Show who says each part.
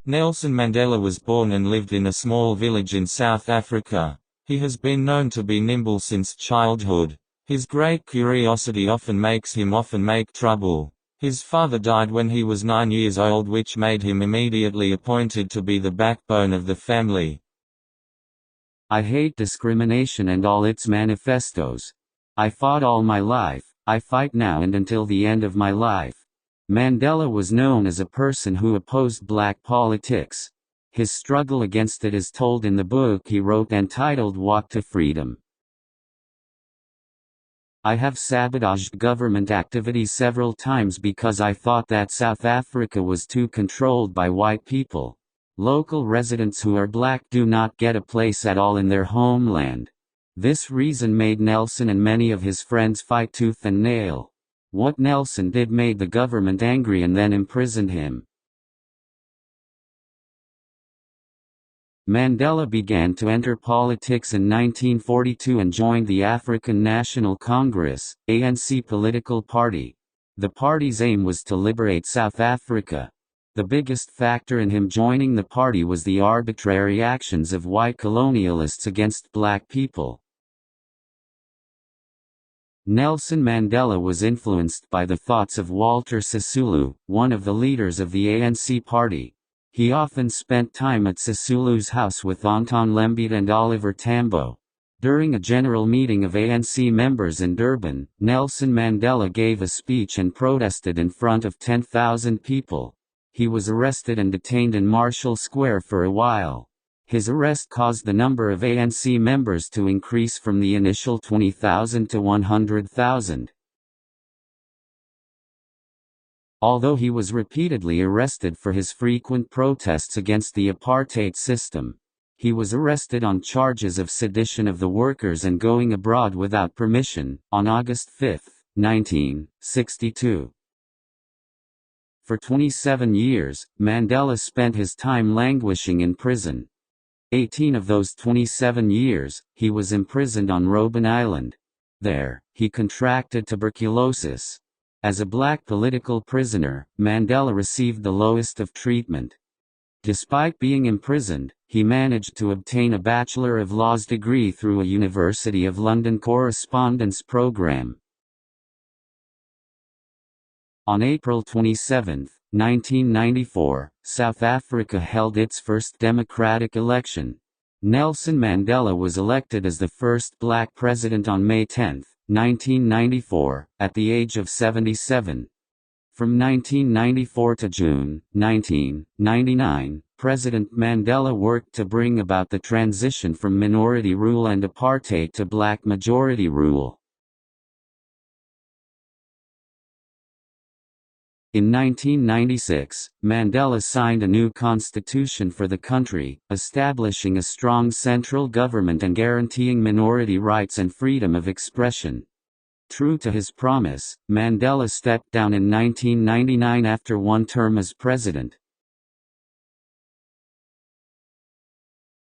Speaker 1: Nelson Mandela was born and lived in a small village in South Africa. He has been known to be nimble since childhood. His great curiosity often makes him make trouble. His father died when he was 9 years old, which made him immediately appointed to be the backbone of the family.
Speaker 2: I hate discrimination and all its manifestos. I fought all my life, I fight now and until the end of my life. Mandela was known as a person who opposed black politics. His struggle against it is told in the book he wrote entitled Walk to Freedom. I have sabotaged government activities several times because I thought that South Africa was too controlled by white people. Local residents who are black do not get a place at all in their homeland. This reason made Nelson and many of his friends fight tooth and nail. What Nelson did made the government angry and then imprisoned him. Mandela began to enter politics in 1942 and joined the African National Congress, ANC political party. The party's aim was to liberate South Africa. The biggest factor in him joining the party was the arbitrary actions of white colonialists against black people. Nelson Mandela was influenced by the thoughts of Walter Sisulu, one of the leaders of the ANC party. He often spent time at Sisulu's house with Anton Lembede and Oliver Tambo. During a general meeting of ANC members in Durban, Nelson Mandela gave a speech and protested in front of 10,000 people. He was arrested and detained in Marshall Square for a while. His arrest caused the number of ANC members to increase from the initial 20,000 to 100,000. Although he was repeatedly arrested for his frequent protests against the apartheid system, he was arrested on charges of sedition of the workers and going abroad without permission, on August 5, 1962. For 27 years, Mandela spent his time languishing in prison. 18 of those 27 years, he was imprisoned on Robben Island. There, he contracted tuberculosis. As a black political prisoner, Mandela received the lowest of treatment. Despite being imprisoned, he managed to obtain a Bachelor of Laws degree through a University of London correspondence program. On April 27, 1994, South Africa held its first democratic election. Nelson Mandela was elected as the first black president on May 10, 1994, at the age of 77. From 1994 to June 1999, President Mandela worked to bring about the transition from minority rule and apartheid to black majority rule. In 1996, Mandela signed a new constitution for the country, establishing a strong central government and guaranteeing minority rights and freedom of expression. True to his promise, Mandela stepped down in 1999 after one term as president.